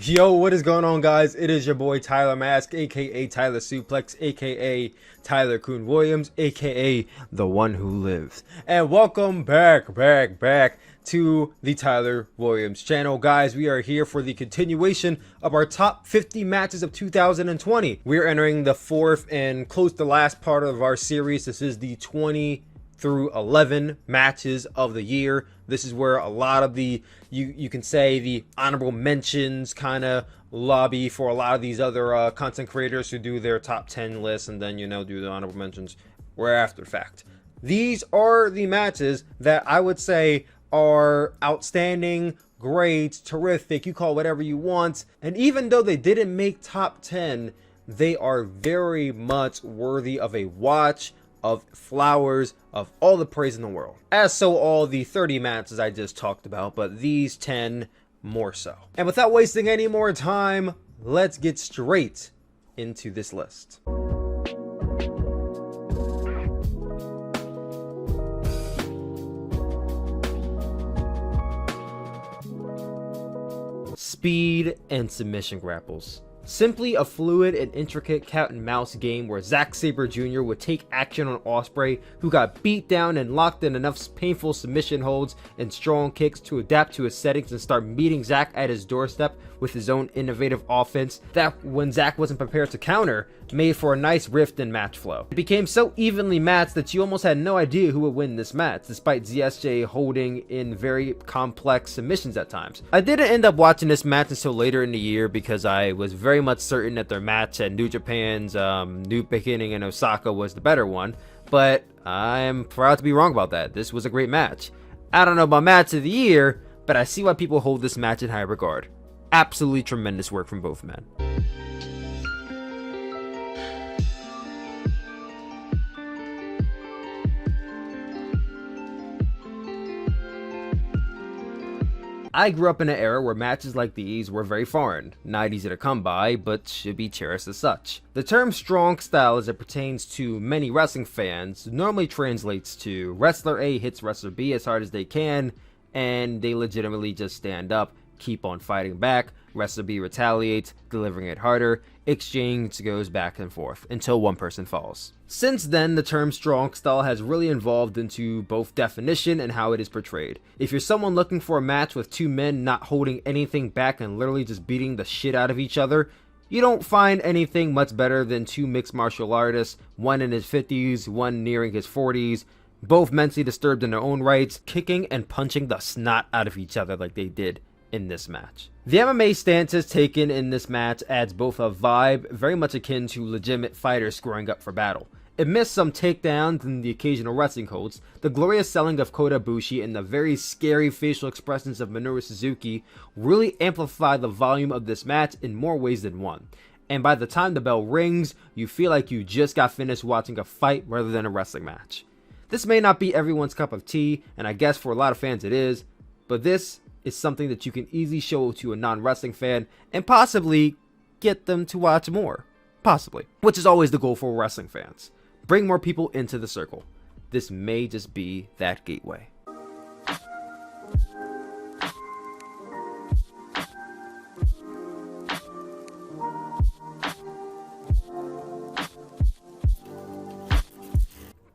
Yo, what is going on, guys? It is your boy TylerMask, aka Tyler Suplex, aka Tyler-kun Williams, aka the one who lives. And welcome back to the Tyler Williams channel. Guys, we are here for the continuation of our top 50 matches of 2020. We are entering the fourth and close to last part of our series. This is the 20 through 11 matches of the year. This is where a lot of the, you can say, the honorable mentions kind of lobby for a lot of these other content creators who do their top 10 lists and then, do the honorable mentions where after fact. These are the matches that I would say are outstanding, great, terrific, you call whatever you want. And even though they didn't make top 10, they are very much worthy of a watch, of flowers, of all the praise in the world. As so all the 30 matches I just talked about, but these 10 more so. And without wasting any more time, let's get straight into this list. Speed and submission grapples. Simply a fluid and intricate cat and mouse game where Zack Sabre Jr. would take action on Ospreay, who got beat down and locked in enough painful submission holds and strong kicks to adapt to his settings and start meeting Zack at his doorstep with his own innovative offense that, when Zack wasn't prepared to counter, made for a nice rift in match flow. It became so evenly matched that you almost had no idea who would win this match, despite ZSJ holding in very complex submissions at times. I didn't end up watching this match until later in the year because I was very much certain that their match at New Japan's New Beginning in Osaka was the better one, but I'm proud to be wrong about that. This was a great match. I don't know about match of the year, but I see why people hold this match in high regard. Absolutely tremendous work from both men. I grew up in an era where matches like these were very foreign, not easy to come by, but should be cherished as such. The term strong style, as it pertains to many wrestling fans, normally translates to wrestler A hits wrestler B as hard as they can, and they legitimately just stand up, keep on fighting back, wrestler B retaliates, delivering it harder, exchange goes back and forth until one person falls. Since then, the term strong style has really evolved into both definition and how it is portrayed. If you're someone looking for a match with two men not holding anything back and literally just beating the shit out of each other, you don't find anything much better than two mixed martial artists, one in his 50s, one nearing his 40s, both mentally disturbed in their own rights, kicking and punching the snot out of each other like they did in this match. The MMA stances taken in this match adds both a vibe very much akin to legitimate fighters squaring up for battle. Amidst some takedowns and the occasional wrestling holds, the glorious selling of Kota Ibushi and the very scary facial expressions of Minoru Suzuki really amplify the volume of this match in more ways than one. And by the time the bell rings, you feel like you just got finished watching a fight rather than a wrestling match. This may not be everyone's cup of tea, and I guess for a lot of fans it is, but this is something that you can easily show to a non-wrestling fan and possibly get them to watch more. Possibly. Which is always the goal for wrestling fans. Bring more people into the circle. This may just be that gateway.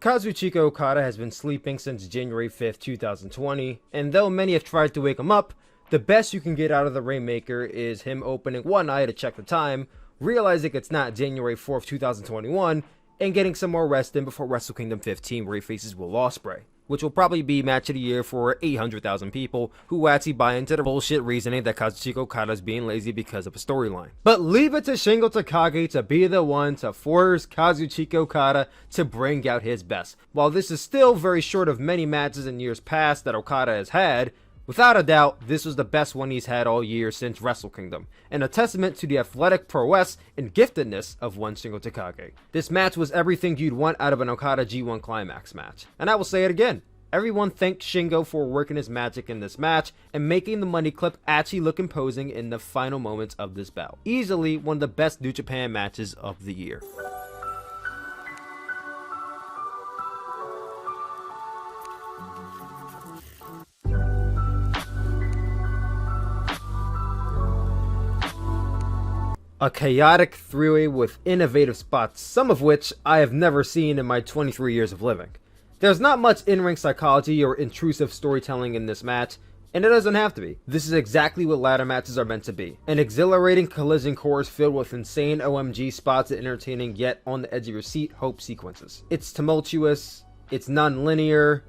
Kazuchika Okada has been sleeping since January 5th, 2020, and though many have tried to wake him up, the best you can get out of the Rainmaker is him opening one eye to check the time, realizing it's not January 4th, 2021, and getting some more rest in before Wrestle Kingdom 15, where he faces Will Ospreay, which will probably be match of the year for 800,000 people who actually buy into the bullshit reasoning that Kazuchika Okada is being lazy because of a storyline. But leave it to Shingo Takagi to be the one to force Kazuchika Okada to bring out his best. While this is still very short of many matches in years past that Okada has had, without a doubt, this was the best one he's had all year since Wrestle Kingdom, and a testament to the athletic prowess and giftedness of one Shingo Takagi. This match was everything you'd want out of an Okada G1 Climax match, and I will say it again. Everyone thanked Shingo for working his magic in this match and making the money clip actually look imposing in the final moments of this bout. Easily one of the best New Japan matches of the year. A chaotic three-way with innovative spots, some of which I have never seen in my 23 years of living. There's not much in-ring psychology or intrusive storytelling in this match, and it doesn't have to be. This is exactly what ladder matches are meant to be. An exhilarating collision course filled with insane OMG spots and entertaining yet on the edge of your seat hope sequences. It's tumultuous, it's non-linear,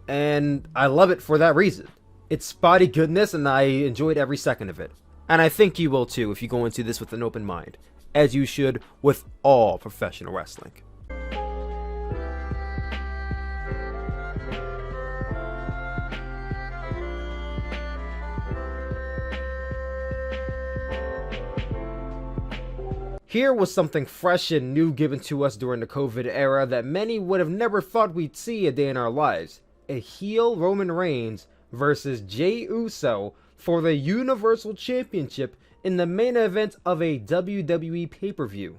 and I love it for that reason. It's spotty goodness and I enjoyed every second of it. And I think you will too if you go into this with an open mind, as you should with all professional wrestling. Here was something fresh and new given to us during the COVID era that many would have never thought we'd see a day in our lives. A heel Roman Reigns versus Jey Uso for the Universal Championship in the main event of a WWE pay-per-view.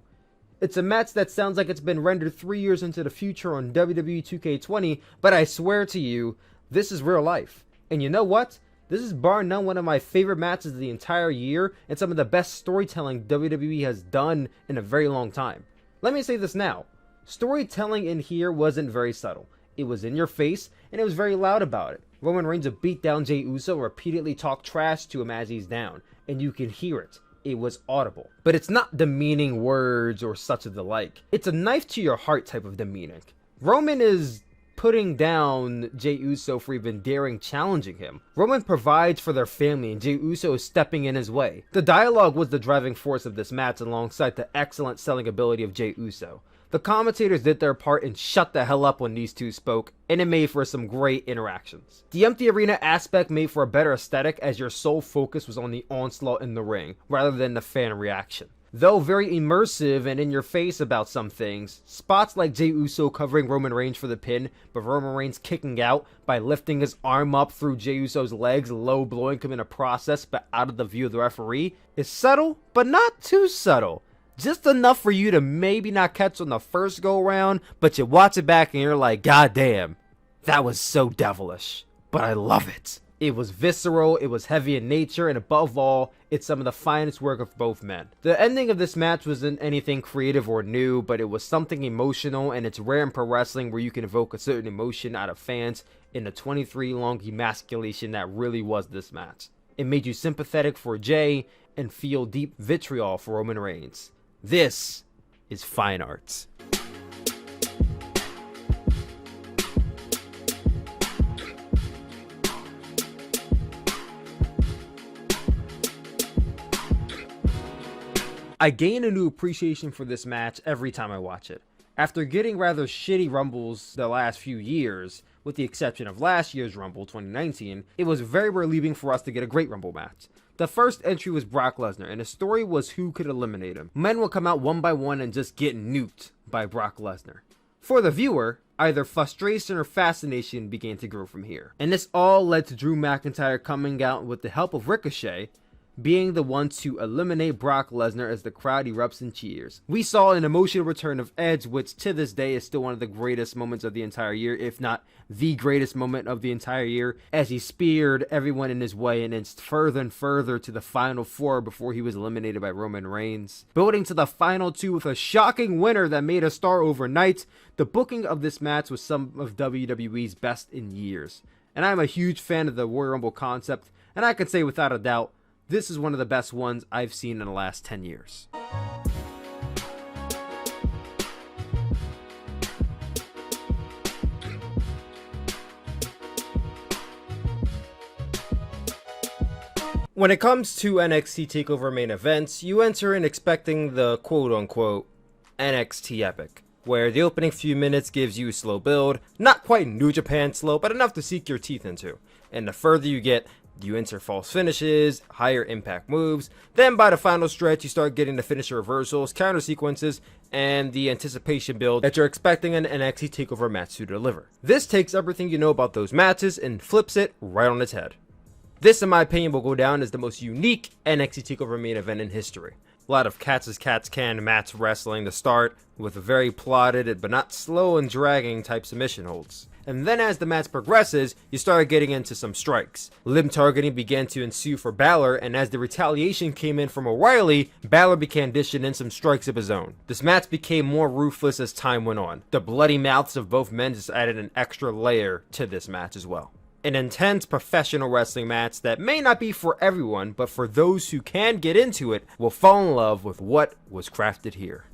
It's a match that sounds like it's been rendered 3 years into the future on WWE 2K20, but I swear to you, this is real life. And you know what? This is bar none one of my favorite matches of the entire year and some of the best storytelling WWE has done in a very long time. Let me say this now. Storytelling in here wasn't very subtle. It was in your face and it was very loud about it. Roman Reigns would beat down Jey Uso and repeatedly talk trash to him as he's down, and you can hear it. It was audible. But it's not demeaning words or such of the like. It's a knife to your heart type of demeaning. Roman is putting down Jey Uso for even daring challenging him. Roman provides for their family and Jey Uso is stepping in his way. The dialogue was the driving force of this match alongside the excellent selling ability of Jey Uso. The commentators did their part and shut the hell up when these two spoke, and it made for some great interactions. The empty arena aspect made for a better aesthetic as your sole focus was on the onslaught in the ring, rather than the fan reaction. Though very immersive and in your face about some things, spots like Jey Uso covering Roman Reigns for the pin, but Roman Reigns kicking out by lifting his arm up through Jey Uso's legs, low blowing him in a process but out of the view of the referee, is subtle, but not too subtle. Just enough for you to maybe not catch on the first go round, but you watch it back and you're like, God damn, that was so devilish, but I love it. It was visceral, it was heavy in nature, and above all, it's some of the finest work of both men. The ending of this match wasn't anything creative or new, but it was something emotional, and it's rare in pro wrestling where you can evoke a certain emotion out of fans in the 23 long emasculation that really was this match. It made you sympathetic for Jey and feel deep vitriol for Roman Reigns. This is fine art. I gain a new appreciation for this match every time I watch it. After getting rather shitty Rumbles the last few years, with the exception of last year's Rumble 2019, it was very relieving for us to get a great Rumble match. The first entry was Brock Lesnar, and the story was who could eliminate him. Men would come out one by one and just get nuked by Brock Lesnar. For the viewer, either frustration or fascination began to grow from here. And this all led to Drew McIntyre coming out with the help of Ricochet, being the one to eliminate Brock Lesnar as the crowd erupts in cheers. We saw an emotional return of Edge, which to this day is still one of the greatest moments of the entire year, if not the greatest moment of the entire year, as he speared everyone in his way and inched further and further to the final four before he was eliminated by Roman Reigns. Building to the final two with a shocking winner that made a star overnight, the booking of this match was some of WWE's best in years. And I'm a huge fan of the Royal Rumble concept, and I can say without a doubt, this is one of the best ones I've seen in the last 10 years. When it comes to NXT TakeOver main events, you enter in expecting the quote-unquote NXT epic, where the opening few minutes gives you a slow build, not quite New Japan slow, but enough to sink your teeth into. And the further you get, you enter false finishes, higher impact moves, then by the final stretch you start getting the finisher reversals, counter sequences, and the anticipation build that you're expecting an NXT TakeOver match to deliver. This takes everything you know about those matches and flips it right on its head. This, in my opinion, will go down as the most unique NXT TakeOver main event in history. A lot of cats as cats can match wrestling to start, with very plotted but not slow and dragging type submission holds. and then as the match progresses, you start getting into some strikes. Limb targeting began to ensue for Balor, and as the retaliation came in from O'Reilly, Balor began dishing in some strikes of his own. This match became more ruthless as time went on. The bloody mouths of both men just added an extra layer to this match as well. An intense professional wrestling match that may not be for everyone, but for those who can get into it, will fall in love with what was crafted here.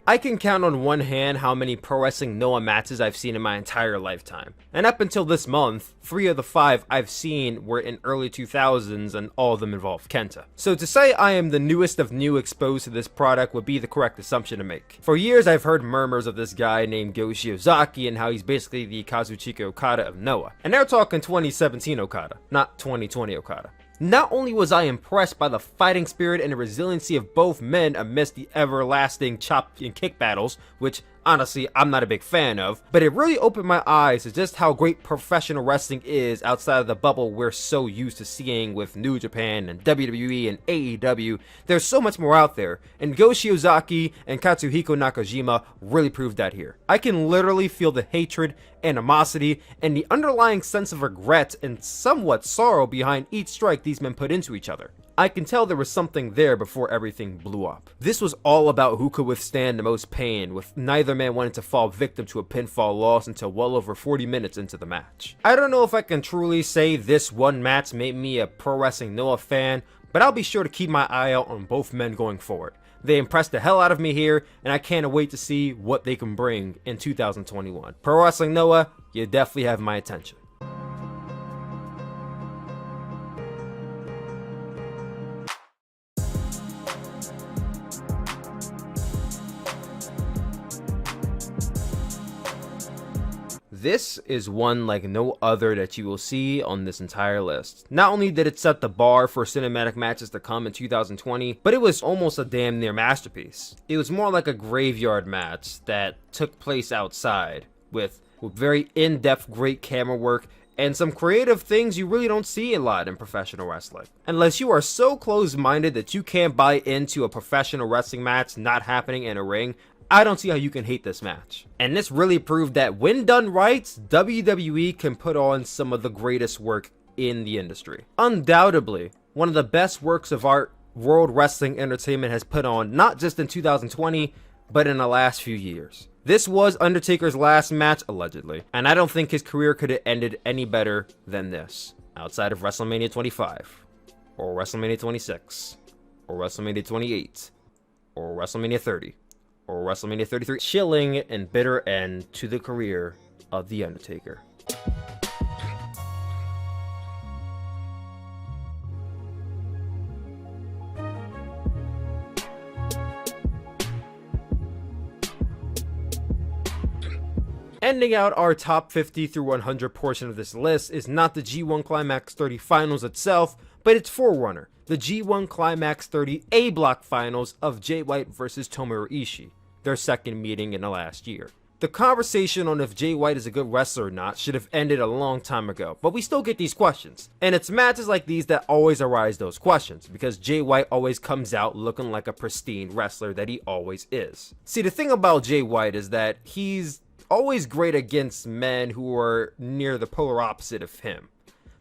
I can count on one hand how many Pro Wrestling Noah matches I've seen in my entire lifetime. And up until this month, 3 of the 5 I've seen were in early 2000s and all of them involved Kenta. So to say I am the newest of new exposed to this product would be the correct assumption to make. For years I've heard murmurs of this guy named Go Shiozaki and how he's basically the Kazuchika Okada of Noah. And they're talking 2017 Okada, not 2020 Okada. Not only was I impressed by the fighting spirit and the resiliency of both men amidst the everlasting chop and kick battles, which honestly I'm not a big fan of, but it really opened my eyes to just how great professional wrestling is outside of the bubble we're so used to seeing with New Japan and WWE and AEW. There's so much more out there, and Go Shiozaki and Katsuhiko Nakajima really proved that here. I can literally feel the hatred, animosity, and the underlying sense of regret and somewhat sorrow behind each strike these men put into each other. I can tell there was something there before everything blew up. This was all about who could withstand the most pain, with neither man wanting to fall victim to a pinfall loss until well over 40 minutes into the match. I don't know if I can truly say this one match made me a Pro Wrestling Noah fan, but I'll be sure to keep my eye out on both men going forward. They impressed the hell out of me here, and I can't wait to see what they can bring in 2021. Pro Wrestling Noah, you definitely have my attention. This is one like no other that you will see on this entire list. Not only did it set the bar for cinematic matches to come in 2020, but it was almost a damn near masterpiece. It was more like a graveyard match that took place outside, with very in-depth great camera work and some creative things you really don't see a lot in professional wrestling. Unless you are so close-minded that you can't buy into a professional wrestling match not happening in a ring, I don't see how you can hate this match. And this really proved that when done right, WWE can put on some of the greatest work in the industry. Undoubtedly, one of the best works of art World Wrestling Entertainment has put on, not just in 2020, but in the last few years. This was Undertaker's last match, allegedly, and I don't think his career could have ended any better than this, outside of WrestleMania 25, or WrestleMania 26, or WrestleMania 28, or WrestleMania 30. Or WrestleMania 33, chilling and bitter end to the career of The Undertaker. Ending out our top 50 through 100 portion of this list is not the G1 Climax 30 finals itself, but its forerunner, the G1 Climax 30 A Block finals of Jay White versus Tomohiro Ishii, their second meeting in the last year. The conversation on if Jay White is a good wrestler or not should have ended a long time ago, but we still get these questions. And it's matches like these that always arise those questions, because Jay White always comes out looking like a pristine wrestler that he always is. See, the thing about Jay White is that he's always great against men who are near the polar opposite of him.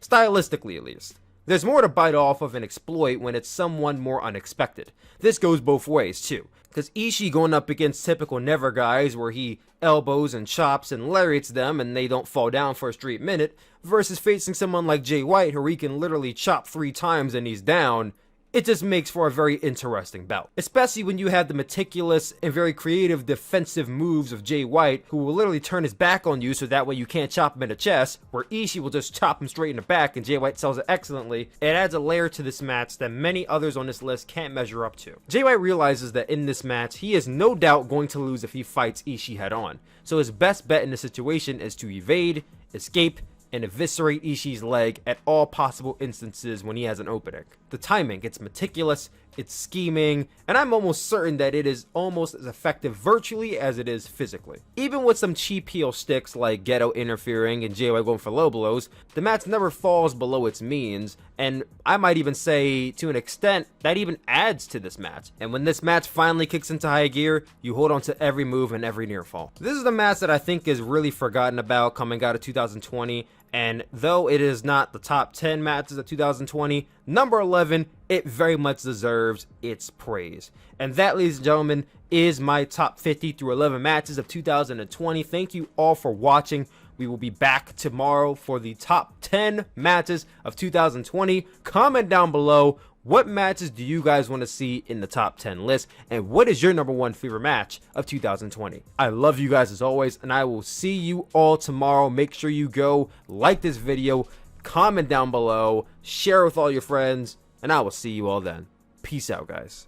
Stylistically, at least. There's more to bite off of and exploit when it's someone more unexpected. This goes both ways, too. Because Ishii going up against typical never guys where he elbows and chops and lariats them and they don't fall down for a straight minute, versus facing someone like Jay White who he can literally chop 3 times and he's down, it just makes for a very interesting bout. Especially when you have the meticulous and very creative defensive moves of Jay White, who will literally turn his back on you so that way you can't chop him in the chest, where Ishii will just chop him straight in the back and Jay White sells it excellently. It adds a layer to this match that many others on this list can't measure up to. Jay White realizes that in this match, he is no doubt going to lose if he fights Ishii head on. So his best bet in this situation is to evade, escape, and eviscerate Ishii's leg at all possible instances when he has an opening. The timing, it's meticulous, it's scheming, and I'm almost certain that it is almost as effective virtually as it is physically. Even with some cheap heel sticks like Ghetto interfering and JY going for low blows, the match never falls below its means, and I might even say, to an extent, that even adds to this match. And when this match finally kicks into high gear, you hold on to every move and every near fall. This is the match that I think is really forgotten about coming out of 2020, and though it is not the top 10 matches of 2020, number 11, it very much deserves its praise. And that, ladies and gentlemen, is my top 50 through 11 matches of 2020. Thank you all for watching. We will be back tomorrow for the top 10 matches of 2020. Comment down below, what matches do you guys want to see in the top 10 list, and what is your number one favorite match of 2020? I love you guys as always, and I will see you all tomorrow. Make sure you go like this video, comment down below, share with all your friends, and I will see you all then. Peace out, guys.